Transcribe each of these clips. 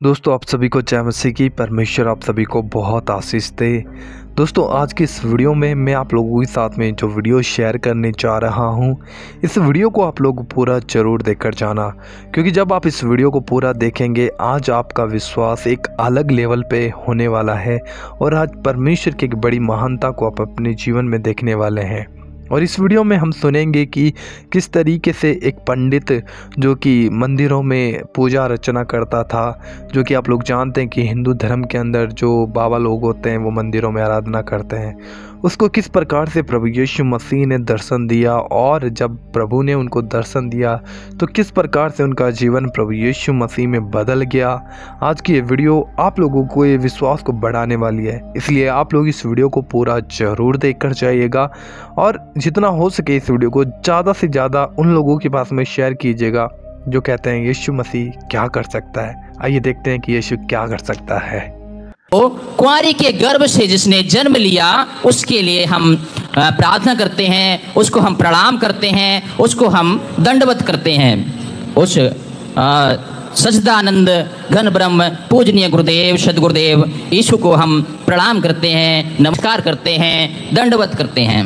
दोस्तों आप सभी को जय मसीह की। परमेश्वर आप सभी को बहुत आशीष दे। दोस्तों आज की इस वीडियो में मैं आप लोगों के साथ में जो वीडियो शेयर करने जा रहा हूं, इस वीडियो को आप लोग पूरा ज़रूर देखकर जाना, क्योंकि जब आप इस वीडियो को पूरा देखेंगे आज आपका विश्वास एक अलग लेवल पे होने वाला है और आज परमेश्वर की एक बड़ी महानता को आप अपने जीवन में देखने वाले हैं। और इस वीडियो में हम सुनेंगे कि किस तरीके से एक पंडित जो कि मंदिरों में पूजा अर्चना करता था, जो कि आप लोग जानते हैं कि हिंदू धर्म के अंदर जो बाबा लोग होते हैं वो मंदिरों में आराधना करते हैं, उसको किस प्रकार से प्रभु यीशु मसीह ने दर्शन दिया और जब प्रभु ने उनको दर्शन दिया तो किस प्रकार से उनका जीवन प्रभु यीशु मसीह में बदल गया। आज की ये वीडियो आप लोगों को ये विश्वास को बढ़ाने वाली है, इसलिए आप लोग इस वीडियो को पूरा ज़रूर देख कर जाइएगा और जितना हो सके इस वीडियो को ज़्यादा से ज़्यादा उन लोगों के पास में शेयर कीजिएगा जो कहते हैं यीशु मसीह क्या कर सकता है। आइए देखते हैं कि यीशु क्या कर सकता है। तो कुंवारी के गर्भ से जिसने जन्म लिया उसके लिए हम प्रार्थना करते हैं, उसको हम प्रणाम करते हैं, उसको हम दंडवत करते हैं। उस सच्चिदानंद घन ब्रह्म पूजनीय गुरुदेव सदगुरुदेव यीशु को हम प्रणाम करते हैं, नमस्कार करते हैं, दंडवत करते हैं।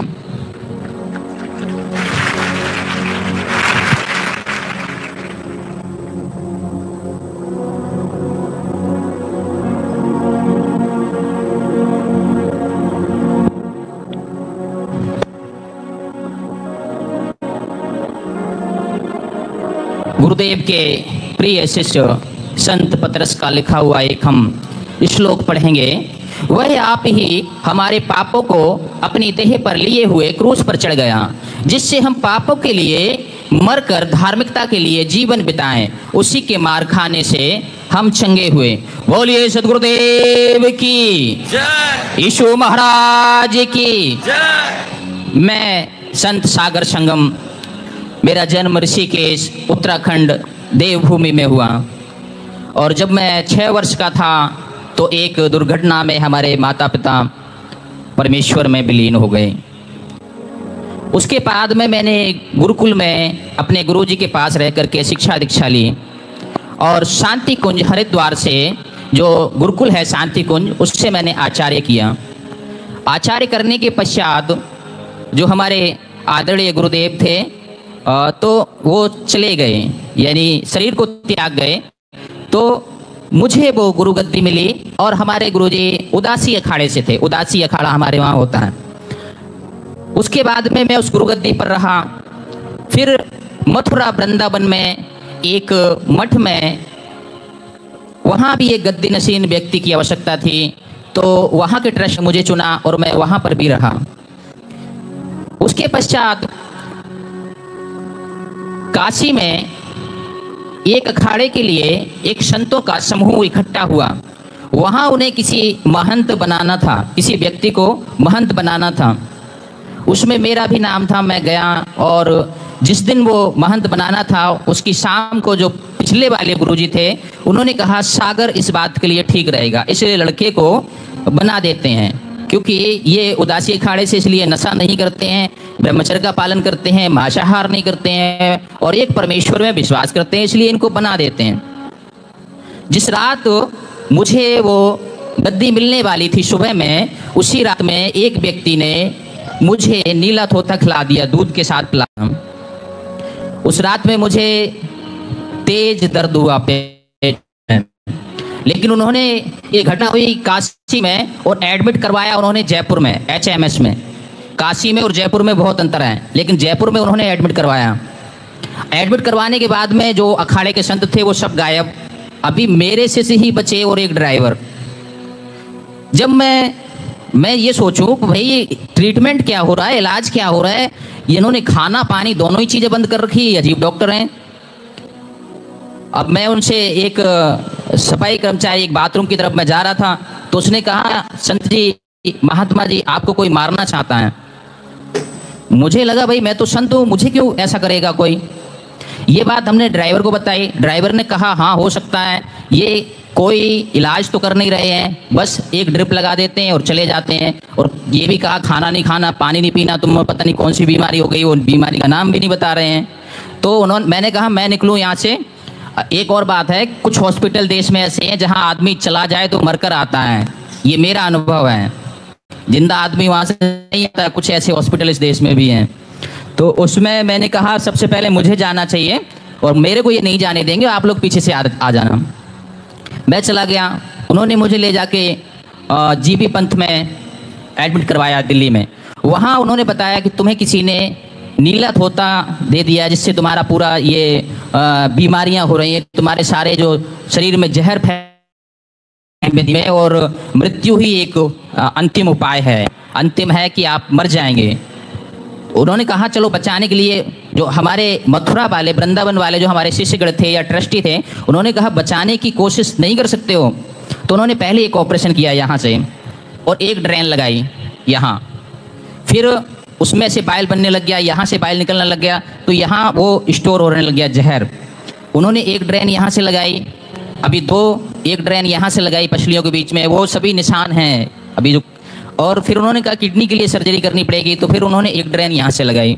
गुरुदेव के प्रिय शिष्य संत पतरस का लिखा हुआ एक हम श्लोक पढ़ेंगे। वह आप ही हमारे पापों को अपनी देह पर लिए हुए क्रूस पर चढ़ गया, जिससे हम पापों के लिए मरकर धार्मिकता के लिए जीवन बिताएं। उसी के मार खाने से हम चंगे हुए। बोलिए सदगुरुदेव की जय, यीशु महाराज की जय। मैं संत सागर संगम, मेरा जन्म ऋषिकेश उत्तराखंड देवभूमि में हुआ और जब मैं 6 वर्ष का था तो एक दुर्घटना में हमारे माता पिता परमेश्वर में विलीन हो गए। उसके बाद में मैंने गुरुकुल में अपने गुरुजी के पास रह करके शिक्षा दीक्षा ली और शांति कुंज हरिद्वार से जो गुरुकुल है शांति कुंज, उससे मैंने आचार्य किया। आचार्य करने के पश्चात जो हमारे आदरणीय गुरुदेव थे तो वो चले गए, यानी शरीर को त्याग गए, तो मुझे वो गुरु गद्दी मिली और हमारे गुरुजी उदासी अखाड़े से थे। उदासी अखाड़ा हमारे वहाँ होता है। उसके बाद में मैं उस गुरु गद्दी पर रहा। फिर मथुरा वृंदावन में एक मठ में, वहाँ भी एक गद्दी नशीन व्यक्ति की आवश्यकता थी, तो वहाँ के ट्रस्ट मुझे चुना और मैं वहाँ पर भी रहा। उसके पश्चात काशी में एक अखाड़े के लिए एक संतों का समूह इकट्ठा हुआ। वहाँ उन्हें किसी महंत बनाना था, किसी व्यक्ति को महंत बनाना था। उसमें मेरा भी नाम था। मैं गया और जिस दिन वो महंत बनाना था उसकी शाम को जो पिछले वाले गुरुजी थे उन्होंने कहा सागर इस बात के लिए ठीक रहेगा, इसलिए लड़के को बना देते हैं, क्योंकि ये उदासी अखाड़े से इसलिए नशा नहीं करते हैं, ब्रह्मचर्य का पालन करते हैं, मांसाहार नहीं करते हैं और एक परमेश्वर में विश्वास करते हैं, इसलिए इनको बना देते हैं। जिस रात मुझे वो गद्दी मिलने वाली थी सुबह में, उसी रात में एक व्यक्ति ने मुझे नीला तोता खिला दिया, दूध के साथ पिलाया। उस रात में मुझे तेज दर्द हुआ पेट में, लेकिन उन्होंने ये घटना हुई काशी में और एडमिट करवाया उन्होंने जयपुर में, HMS में। काशी में और जयपुर में बहुत अंतर है, लेकिन जयपुर में उन्होंने एडमिट करवाया। एडमिट करवाने के बाद में जो अखाड़े के संत थे वो सब गायब, अभी मेरे से ही बचे और एक ड्राइवर। जब मैं ये सोचूं भाई ट्रीटमेंट क्या हो रहा है, इलाज क्या हो रहा है, इन्होंने खाना पानी दोनों ही चीज़ें बंद कर रखी, अजीब डॉक्टर हैं। अब मैं उनसे एक सफाई कर्मचारी एक बाथरूम की तरफ मैं जा रहा था तो उसने कहा संत जी, महात्मा जी आपको कोई मारना चाहता है। मुझे लगा भाई मैं तो संत हूँ, मुझे क्यों ऐसा करेगा कोई। ये बात हमने ड्राइवर को बताई। ड्राइवर ने कहा हाँ हो सकता है, ये कोई इलाज तो कर नहीं रहे हैं, बस एक ड्रिप लगा देते हैं और चले जाते हैं। और ये भी कहा खाना नहीं खाना, पानी नहीं पीना, तुम पता नहीं कौन सी बीमारी हो गई, वो बीमारी का नाम भी नहीं बता रहे हैं। तो मैंने कहा मैं निकलूँ यहाँ से, एक और बात है, कुछ हॉस्पिटल देश में ऐसे हैं जहां आदमी चला जाए तो मरकर आता है, ये मेरा अनुभव है। जिंदा आदमी वहां से नहीं आता, कुछ ऐसे हॉस्पिटल इस देश में भी हैं। तो उसमें मैंने कहा सबसे पहले मुझे जाना चाहिए और मेरे को ये नहीं जाने देंगे, आप लोग पीछे से आ जाना। मैं चला गया, उन्होंने मुझे ले जाके जीबी पंथ में एडमिट करवाया दिल्ली में। वहाँ उन्होंने बताया कि तुम्हें किसी ने नीला धोता दे दिया, जिससे तुम्हारा पूरा ये बीमारियां हो रही हैं, तुम्हारे सारे जो शरीर में जहर फैल और मृत्यु ही एक अंतिम उपाय है, अंतिम है कि आप मर जाएंगे। उन्होंने कहा चलो बचाने के लिए, जो हमारे मथुरा वाले, वृंदावन वाले जो हमारे शिष्यगण थे या ट्रस्टी थे, उन्होंने कहा बचाने की कोशिश नहीं कर सकते हो। तो उन्होंने पहले एक ऑपरेशन किया यहाँ से और एक ड्रेन लगाई यहाँ, फिर उसमें से बाइल बनने लग गया, यहाँ से बाइल निकलने लग गया, तो यहाँ वो स्टोर होने लग गया जहर। उन्होंने एक ड्रेन यहाँ से लगाई, अभी एक ड्रेन यहाँ से लगाई पसलियों के बीच में, वो सभी निशान हैं अभी जो। और फिर उन्होंने कहा किडनी के लिए सर्जरी करनी पड़ेगी, तो फिर उन्होंने एक ड्रेन यहाँ से लगाई।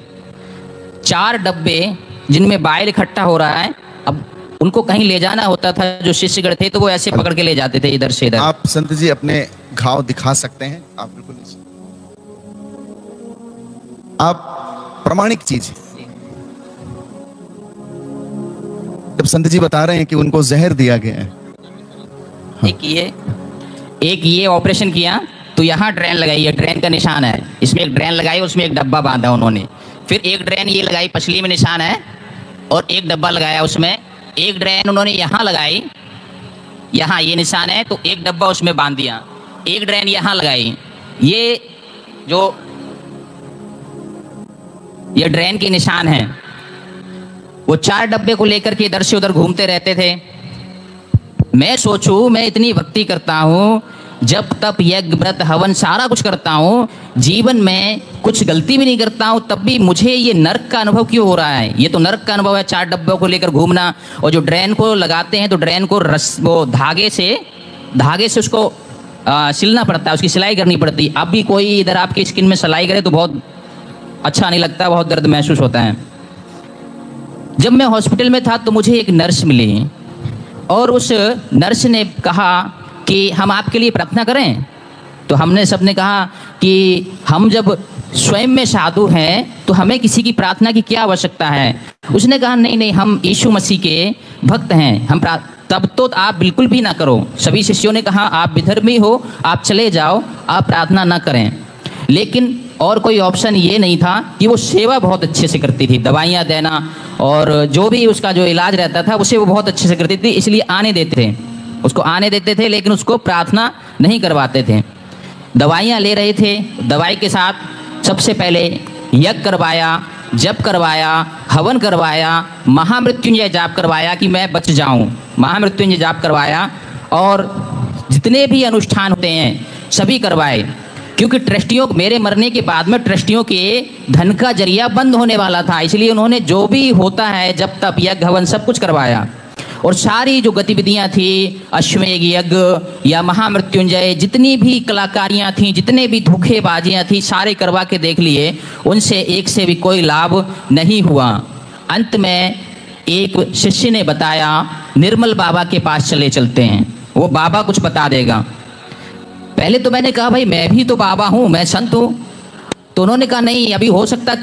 4 डब्बे जिनमें बाइल इकट्ठा हो रहा है। अब उनको कहीं ले जाना होता था, जो शिष्यगण थे तो वो ऐसे पकड़ के ले जाते थे इधर से इधर। आप संत जी अपने घाव दिखा सकते हैं, आप बिल्कुल आप प्रमाणिक चीज। जब संत जी बता रहे हैं कि उनको जहर दिया गया है, एक ये ऑपरेशन किया तो यहाँ ड्रेन लगाई, ये ड्रेन का निशान है, इसमें एक ड्रेन लगाई, उसमें एक डब्बा बांधा उन्होंने। फिर एक ड्रेन ये लगाई, पसली में निशान है, और एक डब्बा लगाया उसमें। एक ड्रेन उन्होंने यहाँ लगाई, यहाँ ये निशान है, तो एक डब्बा उसमें बांध दिया। एक ड्रेन यहाँ लगाई, ये ड्रेन के निशान है। वो 4 डब्बे को लेकर के इधर से उधर घूमते रहते थे। मैं सोचूं, मैं इतनी भक्ति करता हूँ, जब तप यज्ञ व्रत हवन सारा कुछ करता हूँ, जीवन में कुछ गलती भी नहीं करता हूँ, तब भी मुझे ये नरक का अनुभव क्यों हो रहा है? ये तो नरक का अनुभव है, 4 डब्बों को लेकर घूमना। और जो ड्रेन को लगाते हैं तो ड्रेन को वो धागे से उसको सिलना पड़ता है, उसकी सिलाई करनी पड़ती है। अब भी कोई इधर आपकी स्किन में सिलाई करे तो बहुत अच्छा नहीं लगता, बहुत दर्द महसूस होता है। जब मैं हॉस्पिटल में था तो मुझे एक नर्स मिली और उस नर्स ने कहा कि हम आपके लिए प्रार्थना करें। तो हमने सबने कहा कि हम जब स्वयं में साधु हैं तो हमें किसी की प्रार्थना की क्या आवश्यकता है। उसने कहा नहीं, हम यीशु मसीह के भक्त हैं, हम तब तो आप बिल्कुल भी ना करो। सभी शिष्यों ने कहा आप विधर्मी हो, आप चले जाओ, आप प्रार्थना ना करें। लेकिन और कोई ऑप्शन ये नहीं था कि वो सेवा बहुत अच्छे से करती थी, दवाइयाँ देना और जो भी उसका जो इलाज रहता था उसे वो बहुत अच्छे से करती थी, इसलिए उसको आने देते थे, लेकिन उसको प्रार्थना नहीं करवाते थे। दवाइयाँ ले रहे थे, दवाई के साथ सबसे पहले यज्ञ करवाया, जप करवाया, हवन करवाया, महामृत्युंजय जाप करवाया कि मैं बच जाऊं, महामृत्युंजय जाप करवाया, और जितने भी अनुष्ठान होते हैं सभी करवाए। क्योंकि ट्रस्टियों, मेरे मरने के बाद में ट्रस्टियों के धन का जरिया बंद होने वाला था, इसलिए उन्होंने जो भी होता है जब तप यज्ञ हवन सब कुछ करवाया। और सारी जो गतिविधियां थी, अश्वमेघ यज्ञ या महामृत्युंजय, जितनी भी कलाकारियां थी, जितने भी धोखेबाजियां थी, सारे करवा के देख लिए, उनसे एक से भी कोई लाभ नहीं हुआ। अंत में एक शिष्य ने बताया निर्मल बाबा के पास चलते हैं, वो बाबा कुछ बता देगा। पहले तो मैंने कहा भाई मैं भी तो बाबा हूँ, मैं संत हूँ। तो उन्होंने कहा नहीं, अभी हो सकता है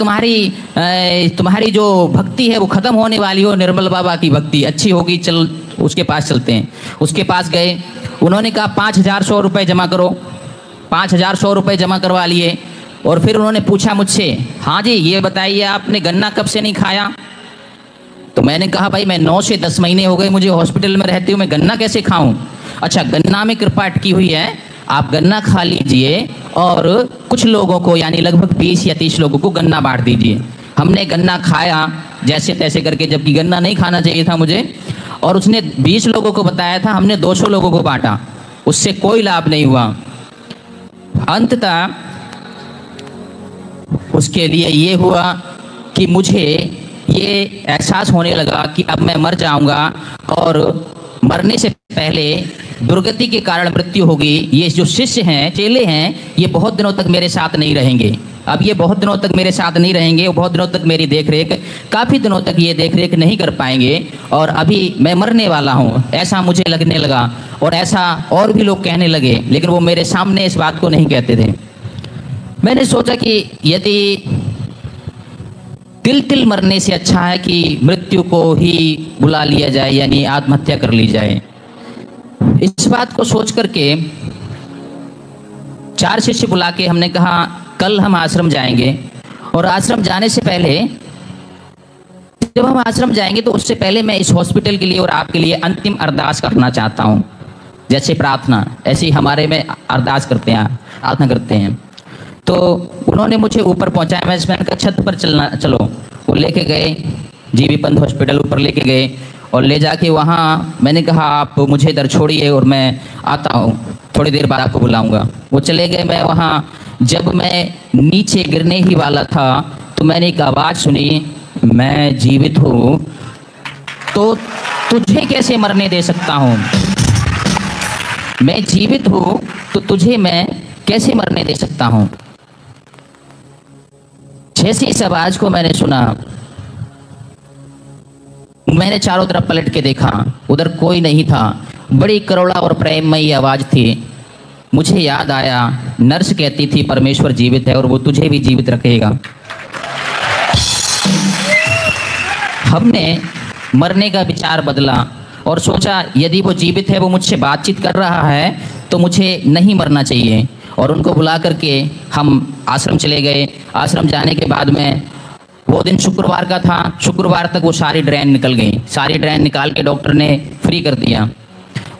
तुम्हारी जो भक्ति है वो ख़त्म होने वाली हो, निर्मल बाबा की भक्ति अच्छी होगी, चल उसके पास चलते हैं। उसके पास गए, उन्होंने कहा 5,100 रुपये जमा करो। 5,100 रुपये जमा करवा लिए। और फिर उन्होंने पूछा मुझसे, हाँ जी ये बताइए आपने गन्ना कब से नहीं खाया? तो मैंने कहा भाई मैं 9 से 10 महीने हो गए मुझे हॉस्पिटल में रहती हूँ, मैं गन्ना कैसे खाऊं? अच्छा, गन्ना में कृपा अटकी हुई है, आप गन्ना खा लीजिए और कुछ लोगों को यानी लगभग 20 या 30 लोगों को गन्ना बांट दीजिए। हमने गन्ना खाया जैसे तैसे करके, जबकि गन्ना नहीं खाना चाहिए था मुझे, और उसने 20 लोगों को बताया था, हमने 200 लोगों को बांटा, उससे कोई लाभ नहीं हुआ। अंततः उसके लिए ये हुआ कि मुझे ये एहसास होने लगा कि अब मैं मर जाऊंगा, और मरने से पहले दुर्गति के कारण मृत्यु होगी, ये जो शिष्य हैं, चेले हैं, ये बहुत दिनों तक मेरे साथ नहीं रहेंगे। अब ये बहुत दिनों तक मेरे साथ नहीं रहेंगे, वो बहुत दिनों तक मेरी देखरेख, काफ़ी दिनों तक ये देखरेख नहीं कर पाएंगे और अभी मैं मरने वाला हूँ, ऐसा मुझे लगने लगा और ऐसा और भी लोग कहने लगे, लेकिन वो मेरे सामने इस बात को नहीं कहते थे। मैंने सोचा कि यदि तिल तिल मरने से अच्छा है कि मृत्यु को ही बुला लिया जाए, यानी आत्महत्या कर ली जाए। इस बात को सोच करके 4 शिष्य बुला के हमने कहा कल हम आश्रम जाएंगे, और आश्रम जाने से पहले, जब हम आश्रम जाएंगे तो उससे पहले मैं इस हॉस्पिटल के लिए और आपके लिए अंतिम अरदास करना चाहता हूँ। जैसे प्रार्थना, ऐसे ही हमारे में अरदास करते हैं, प्रार्थना करते हैं। तो उन्होंने मुझे ऊपर पहुंचाया, मैंने कहा छत पर चलो। वो लेके गए, जीबी पंत हॉस्पिटल ऊपर लेके गए और ले जाके वहाँ मैंने कहा आप मुझे इधर छोड़िए और मैं आता हूँ, थोड़ी देर बाद आपको बुलाऊंगा। वो चले गए। मैं वहाँ जब मैं नीचे गिरने ही वाला था तो मैंने एक आवाज़ सुनी, मैं जीवित हूँ तो तुझे कैसे मरने दे सकता हूँ, मैं जीवित हूँ तो तुझे मैं कैसे मरने दे सकता हूँ। जैसे इस आवाज को मैंने सुना, मैंने चारों तरफ पलट के देखा, उधर कोई नहीं था। बड़ी करुणा और प्रेममयी आवाज थी। मुझे याद आया, नर्स कहती थी परमेश्वर जीवित है और वो तुझे भी जीवित रखेगा। हमने मरने का विचार बदला और सोचा यदि वो जीवित है, वो मुझसे बातचीत कर रहा है तो मुझे नहीं मरना चाहिए। और उनको बुला करके हम आश्रम चले गए। आश्रम जाने के बाद में, वो दिन शुक्रवार का था, शुक्रवार तक वो सारी ड्रेन निकल गई। सारी ड्रेन निकाल के डॉक्टर ने फ्री कर दिया।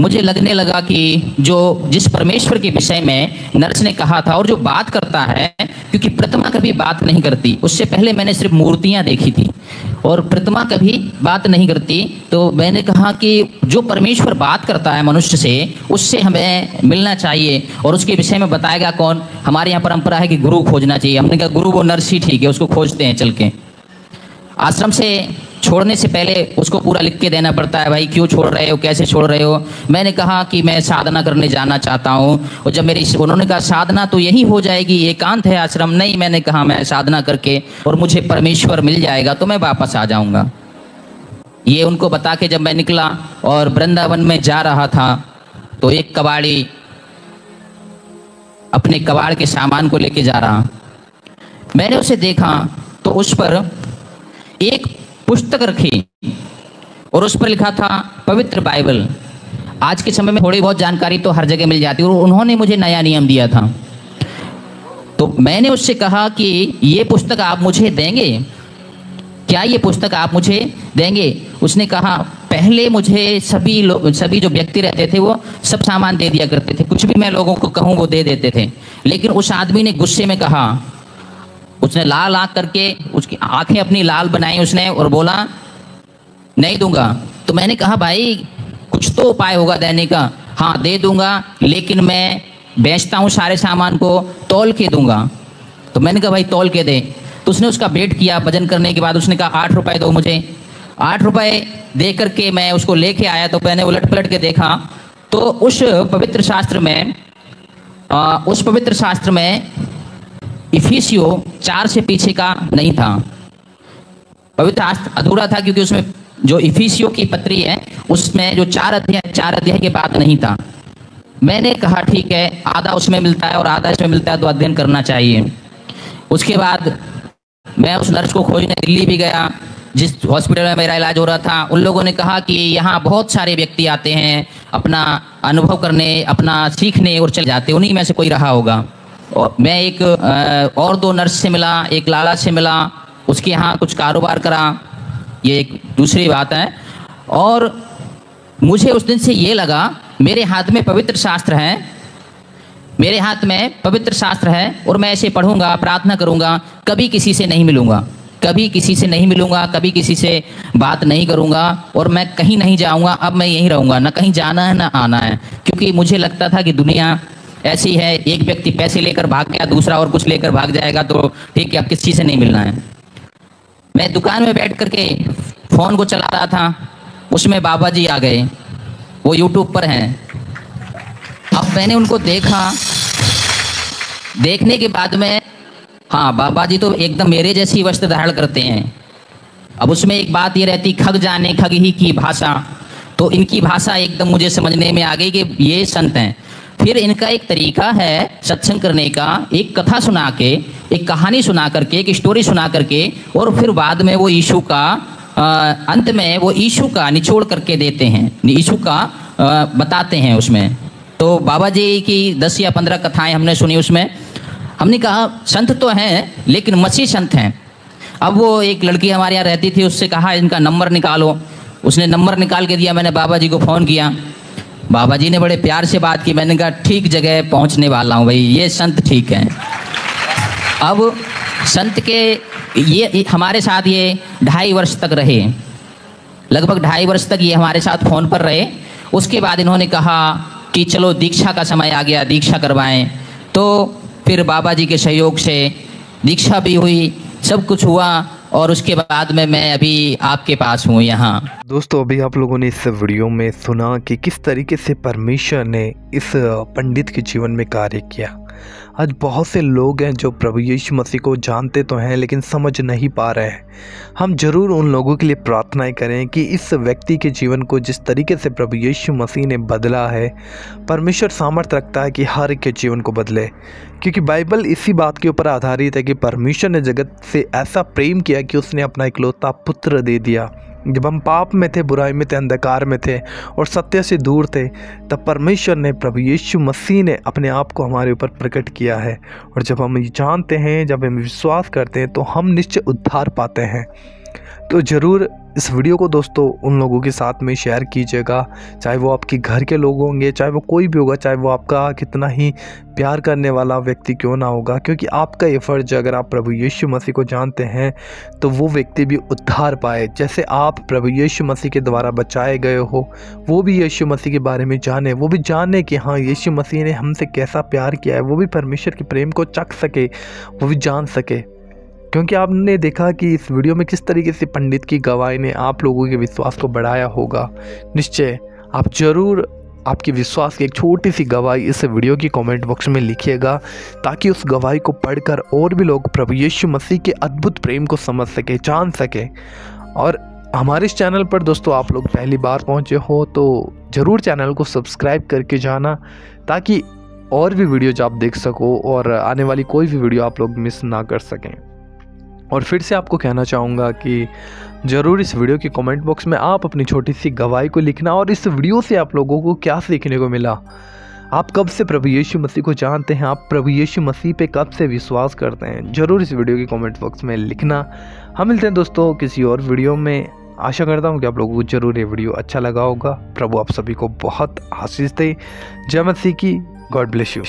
मुझे लगने लगा कि जिस परमेश्वर के विषय में नर्स ने कहा था और जो बात करता है, क्योंकि प्रतिमा कभी बात नहीं करती, उससे पहले मैंने सिर्फ मूर्तियां देखी थी और प्रतिमा कभी बात नहीं करती, तो मैंने कहा कि जो परमेश्वर बात करता है मनुष्य से, उससे हमें मिलना चाहिए और उसके विषय में बताएगा कौन। हमारे यहाँ परंपरा है कि गुरु खोजना चाहिए। हमने कहा गुरु वो नर्स ही ठीक है, उसको खोजते हैं चल के। आश्रम से छोड़ने से पहले उसको पूरा लिख के देना पड़ता है, भाई क्यों छोड़ रहे हो, कैसे छोड़ रहे हो। मैंने कहा कि मैं साधना करने जाना चाहता हूँ। और जब उन्होंने कहा साधना तो यही हो जाएगी, एकांत है आश्रम। नहीं, मैंने कहा मैं साधना करके और मुझे परमेश्वर मिल जाएगा तो मैं वापस आ जाऊँगा। ये उनको बता के जब मैं निकला और वृंदावन में जा रहा था तो एक कबाड़ी अपने कबाड़ के सामान को लेके जा रहा, मैंने उसे देखा तो उस पर एक पुस्तक रखी और उस पर लिखा था पवित्र बाइबल। आज के समय में थोड़ी बहुत जानकारी तो हर जगह मिल जाती है, और उन्होंने मुझे नया नियम दिया था। तो मैंने उससे कहा कि ये पुस्तक आप मुझे देंगे क्या, ये पुस्तक आप मुझे देंगे। उसने कहा पहले मुझे सभी जो व्यक्ति रहते थे वो सब सामान दे दिया करते थे, कुछ भी मैं लोगों को कहूँ वो दे देते थे। लेकिन उस आदमी ने गुस्से में कहा, उसने लाल आंख करके उसकी आंखें अपनी लाल बनाई उसने और बोला नहीं दूंगा। तो मैंने कहा भाई कुछ तो उपाय होगा देने का। हाँ दे दूंगा, लेकिन मैं बेचता हूँ सारे सामान को, तौल के दूंगा। तो मैंने कहा भाई तौल के दे। तो उसने उसका वेट किया, वजन करने के बाद उसने कहा 8 रुपए दो मुझे। 8 रुपए दे करके मैं उसको लेके आया। तो मैंने उलट पलट के देखा तो उस पवित्र शास्त्र में इफिसियो 4 से पीछे का नहीं था। पवित्र शास्त्र अधूरा था, क्योंकि उसमें जो इफिसियो की पत्री है उसमें जो 4 अध्याय के बाद नहीं था। मैंने कहा ठीक है, आधा उसमें मिलता है और आधा इसमें मिलता है तो अध्ययन करना चाहिए। उसके बाद मैं उस नर्स को खोजने दिल्ली भी गया जिस हॉस्पिटल में मेरा इलाज हो रहा था। उन लोगों ने कहा कि यहाँ बहुत सारे व्यक्ति आते हैं अपना अनुभव करने, अपना सीखने और चले जाते, उन्हीं में से कोई रहा होगा। और मैं एक और 2 नर्स से मिला, एक लाला से मिला, उसके यहाँ कुछ कारोबार करा, ये एक दूसरी बात है। और मुझे उस दिन से ये लगा मेरे हाथ में पवित्र शास्त्र है, मेरे हाथ में पवित्र शास्त्र है और मैं इसे पढ़ूंगा, प्रार्थना करूंगा, कभी किसी से नहीं मिलूंगा, कभी किसी से नहीं मिलूंगा, कभी किसी से बात नहीं करूंगा और मैं कहीं नहीं जाऊंगा। अब मैं यहीं रहूंगा, ना कहीं जाना है ना आना है। क्योंकि मुझे लगता था कि दुनिया ऐसी है, एक व्यक्ति पैसे लेकर भाग गया, दूसरा और कुछ लेकर भाग जाएगा तो ठीक है, अब किसी से नहीं मिलना है। मैं दुकान में बैठ करके फ़ोन को चला रहा था, उसमें बाबा जी आ गए, वो यूट्यूब पर हैं। अब मैंने उनको देखा, देखने के बाद में हाँ, बाबा जी तो एकदम मेरे जैसी वस्त्र धारण करते हैं। अब उसमें एक बात ये रहती, खग जाने खग ही की भाषा, तो इनकी भाषा एकदम मुझे समझने में आ गई कि ये संत हैं। फिर इनका एक तरीका है सत्संग करने का, एक कथा सुना के, एक कहानी सुना करके, एक स्टोरी सुना करके, और फिर बाद में वो यीशु का अंत में वो यीशु का निचोड़ करके देते हैं, यीशु का बताते हैं उसमें। तो बाबा जी की 10 या 15 कथाएं हमने सुनी। उसमें हमने कहा संत तो हैं लेकिन मसीह संत हैं। अब वो एक लड़की हमारे यहाँ रहती थी, उससे कहा इनका नंबर निकालो। उसने नंबर निकाल के दिया, मैंने बाबा जी को फ़ोन किया। बाबा जी ने बड़े प्यार से बात की। मैंने कहा ठीक जगह पहुँचने वाला हूँ भाई, ये संत ठीक हैं। अब संत के ये हमारे साथ ये 2.5 वर्ष तक रहे, लगभग 2.5 वर्ष तक ये हमारे साथ फ़ोन पर रहे। उसके बाद इन्होंने कहा कि चलो दीक्षा का समय आ गया, दीक्षा करवाएं। तो फिर बाबा जी के सहयोग से दीक्षा भी हुई, सब कुछ हुआ, और उसके बाद में मैं अभी आपके पास हूँ यहाँ। दोस्तों, अभी आप लोगों ने इस वीडियो में सुना कि किस तरीके से परमेश्वर ने इस पंडित के जीवन में कार्य किया। आज बहुत से लोग हैं जो प्रभु यीशु मसीह को जानते तो हैं लेकिन समझ नहीं पा रहे हैं। हम जरूर उन लोगों के लिए प्रार्थनाएं करें कि इस व्यक्ति के जीवन को जिस तरीके से प्रभु यीशु मसीह ने बदला है, परमेश्वर सामर्थ्य रखता है कि हर एक के जीवन को बदले। क्योंकि बाइबल इसी बात के ऊपर आधारित है कि परमेश्वर ने जगत से ऐसा प्रेम किया कि उसने अपना इकलौता पुत्र दे दिया। जब हम पाप में थे, बुराई में थे, अंधकार में थे और सत्य से दूर थे, तब परमेश्वर ने, प्रभु यीशु मसीह ने अपने आप को हमारे ऊपर प्रकट किया है। और जब हम ये जानते हैं, जब हम विश्वास करते हैं, तो हम निश्चय उद्धार पाते हैं। तो ज़रूर इस वीडियो को दोस्तों उन लोगों के साथ में शेयर कीजिएगा, चाहे वो आपके घर के लोग होंगे, चाहे वो कोई भी होगा, चाहे वो आपका कितना ही प्यार करने वाला व्यक्ति क्यों ना होगा। क्योंकि आपका ये फ़र्ज, अगर आप प्रभु यीशु मसीह को जानते हैं तो वो व्यक्ति भी उद्धार पाए। जैसे आप प्रभु यीशु मसीह के द्वारा बचाए गए हो, वो भी यीशु मसीह के बारे में जाने, वो भी जाने कि हाँ, यीशु मसीह ने हमसे कैसा प्यार किया है, वो भी परमेश्वर के प्रेम को चख सके, वो भी जान सके। क्योंकि आपने देखा कि इस वीडियो में किस तरीके से पंडित की गवाही ने आप लोगों के विश्वास को बढ़ाया होगा। निश्चय आप ज़रूर आपकी विश्वास की एक छोटी सी गवाही इस वीडियो की कमेंट बॉक्स में लिखिएगा, ताकि उस गवाही को पढ़कर और भी लोग प्रभु यीशु मसीह के अद्भुत प्रेम को समझ सके, जान सके। और हमारे इस चैनल पर दोस्तों आप लोग पहली बार पहुँचे हो तो ज़रूर चैनल को सब्सक्राइब करके जाना, ताकि और भी वीडियोज आप देख सको और आने वाली कोई भी वीडियो आप लोग मिस ना कर सकें। और फिर से आपको कहना चाहूँगा कि ज़रूर इस वीडियो के कमेंट बॉक्स में आप अपनी छोटी सी गवाही को लिखना, और इस वीडियो से आप लोगों को क्या सीखने को मिला, आप कब से प्रभु यीशु मसीह को जानते हैं, आप प्रभु यीशु मसीह पे कब से विश्वास करते हैं, ज़रूर इस वीडियो के कमेंट बॉक्स में लिखना। हम मिलते हैं दोस्तों किसी और वीडियो में। आशा करता हूँ कि आप लोगों को ज़रूर ये वीडियो अच्छा लगा होगा। प्रभु आप सभी को बहुत आशीष दे। जय मसीह की। God bless you.